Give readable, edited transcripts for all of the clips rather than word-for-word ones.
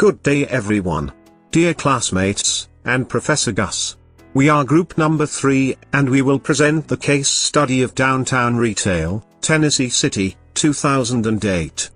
Good day everyone. Dear classmates, and Professor Gus. We are group number 3, and we will present the case study of Downtown Retail, Tennessee City, 2008.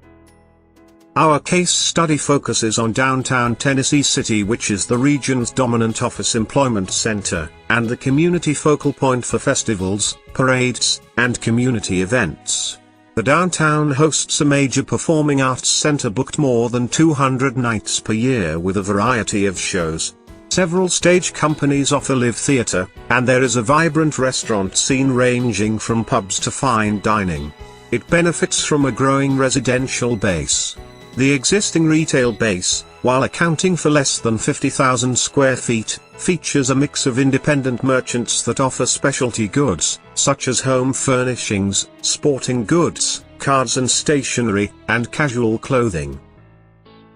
Our case study focuses on downtown Tennessee City, which is the region's dominant office employment center, and the community focal point for festivals, parades, and community events. The downtown hosts a major performing arts center booked more than 200 nights per year with a variety of shows. Several stage companies offer live theater, and there is a vibrant restaurant scene ranging from pubs to fine dining. It benefits from a growing residential base. The existing retail base, while accounting for less than 50,000 square feet, features a mix of independent merchants that offer specialty goods, such as home furnishings, sporting goods, cards and stationery, and casual clothing.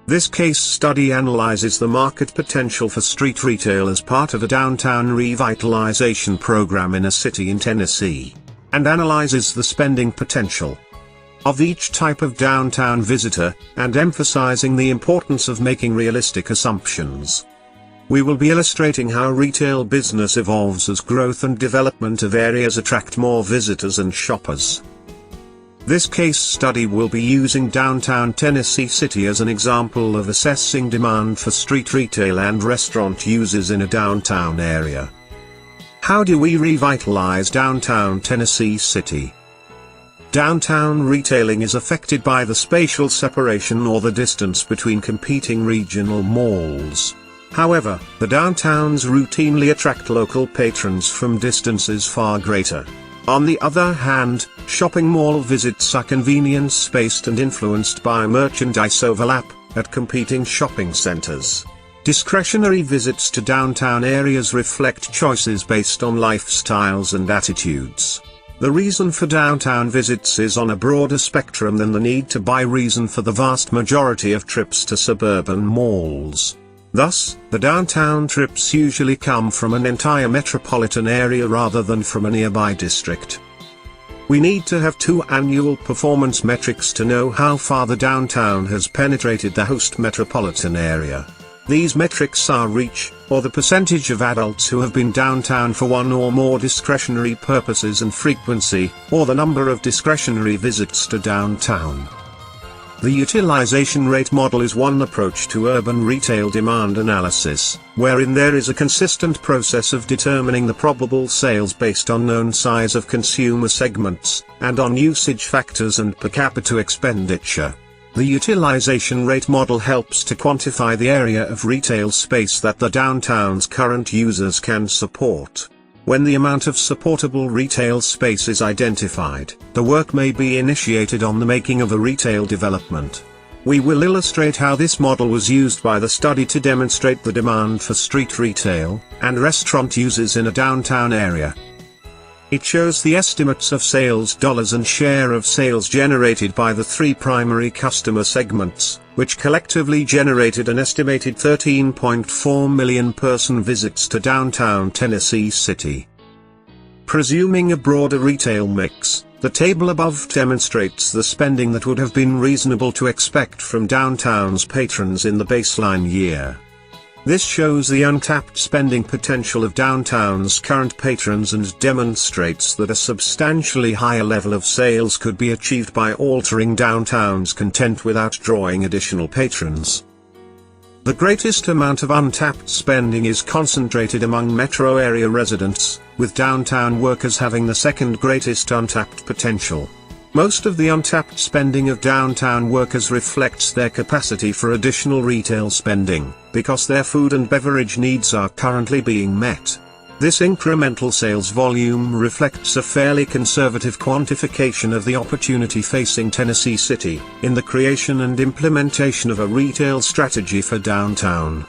This case study analyzes the market potential for street retail as part of a downtown revitalization program in a city in Tennessee, and analyzes the spending potential of each type of downtown visitor, and emphasizing the importance of making realistic assumptions. We will be illustrating how retail business evolves as growth and development of areas attract more visitors and shoppers. This case study will be using downtown Tennessee City as an example of assessing demand for street retail and restaurant uses in a downtown area. How do we revitalize downtown Tennessee City? Downtown retailing is affected by the spatial separation or the distance between competing regional malls. However, the downtowns routinely attract local patrons from distances far greater. On the other hand, shopping mall visits are convenience-based and influenced by merchandise overlap at competing shopping centers. Discretionary visits to downtown areas reflect choices based on lifestyles and attitudes. The reason for downtown visits is on a broader spectrum than the need to buy reason for the vast majority of trips to suburban malls. Thus, the downtown trips usually come from an entire metropolitan area rather than from a nearby district. We need to have 2 annual performance metrics to know how far the downtown has penetrated the host metropolitan area. These metrics are reach, or the percentage of adults who have been downtown for one or more discretionary purposes, and frequency, or the number of discretionary visits to downtown. The utilization rate model is one approach to urban retail demand analysis, wherein there is a consistent process of determining the probable sales based on known size of consumer segments, and on usage factors and per capita expenditure. The utilization rate model helps to quantify the area of retail space that the downtown's current users can support. When the amount of supportable retail space is identified, the work may be initiated on the making of a retail development. We will illustrate how this model was used by the study to demonstrate the demand for street retail and restaurant uses in a downtown area. It shows the estimates of sales dollars and share of sales generated by the 3 primary customer segments, which collectively generated an estimated 13.4 million person visits to downtown Tennessee City. Presuming a broader retail mix, the table above demonstrates the spending that would have been reasonable to expect from downtown's patrons in the baseline year. This shows the untapped spending potential of downtown's current patrons and demonstrates that a substantially higher level of sales could be achieved by altering downtown's content without drawing additional patrons. The greatest amount of untapped spending is concentrated among metro area residents, with downtown workers having the second greatest untapped potential. Most of the untapped spending of downtown workers reflects their capacity for additional retail spending, because their food and beverage needs are currently being met. This incremental sales volume reflects a fairly conservative quantification of the opportunity facing Tennessee City, in the creation and implementation of a retail strategy for downtown.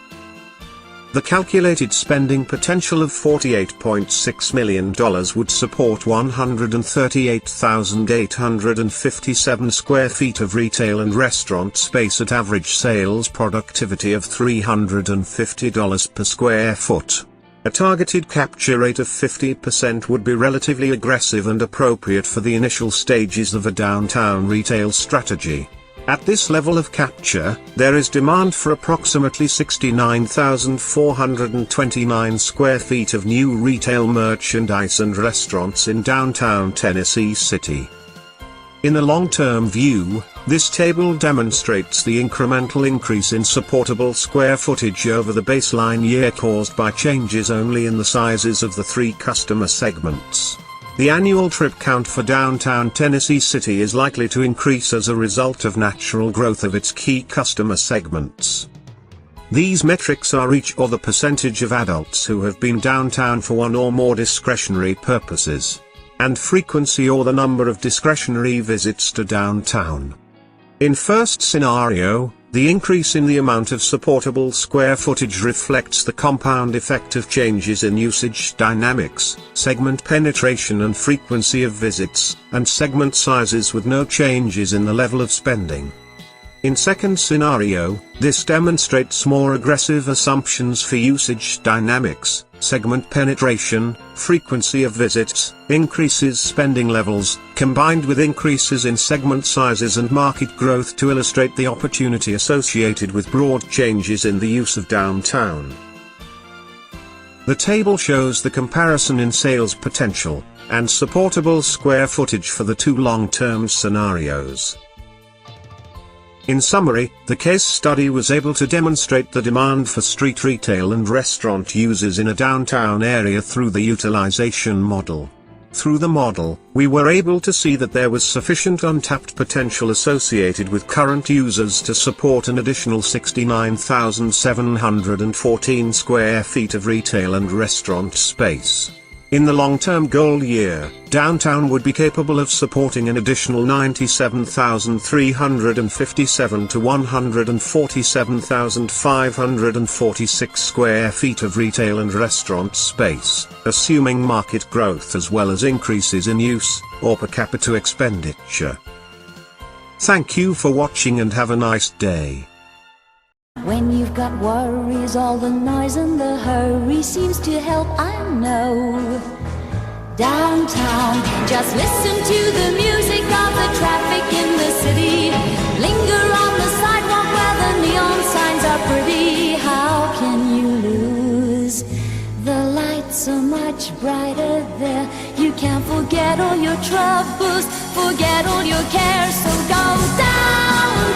The calculated spending potential of $48.6 million would support 138,857 square feet of retail and restaurant space at average sales productivity of $350 per square foot. A targeted capture rate of 50% would be relatively aggressive and appropriate for the initial stages of a downtown retail strategy. At this level of capture, there is demand for approximately 69,429 square feet of new retail merchandise and restaurants in downtown Tennessee City. In the long-term view, this table demonstrates the incremental increase in supportable square footage over the baseline year caused by changes only in the sizes of the three customer segments. The annual trip count for downtown Tennessee City is likely to increase as a result of natural growth of its key customer segments. These metrics are each or the percentage of adults who have been downtown for one or more discretionary purposes, and frequency or the number of discretionary visits to downtown. In first scenario, the increase in the amount of supportable square footage reflects the compound effect of changes in usage dynamics, segment penetration and frequency of visits, and segment sizes with no changes in the level of spending. In second scenario, this demonstrates more aggressive assumptions for usage dynamics, segment penetration, frequency of visits, increases spending levels, combined with increases in segment sizes and market growth to illustrate the opportunity associated with broad changes in the use of downtown. The table shows the comparison in sales potential and supportable square footage for the two long-term scenarios. In summary, the case study was able to demonstrate the demand for street retail and restaurant users in a downtown area through the utilization model. Through the model, we were able to see that there was sufficient untapped potential associated with current users to support an additional 69,714 square feet of retail and restaurant space. In the long-term goal year, downtown would be capable of supporting an additional 97,357 to 147,546 square feet of retail and restaurant space, assuming market growth as well as increases in use, or per capita expenditure. Thank you for watching and have a nice day. When you've got worries, all the noise and the hurry seems to help, I know. Downtown, just listen to the music of the traffic in the city. Linger on the sidewalk where the neon signs are pretty. How can you lose? The lights are much brighter there. You can't forget all your troubles, forget all your cares. So go downtown.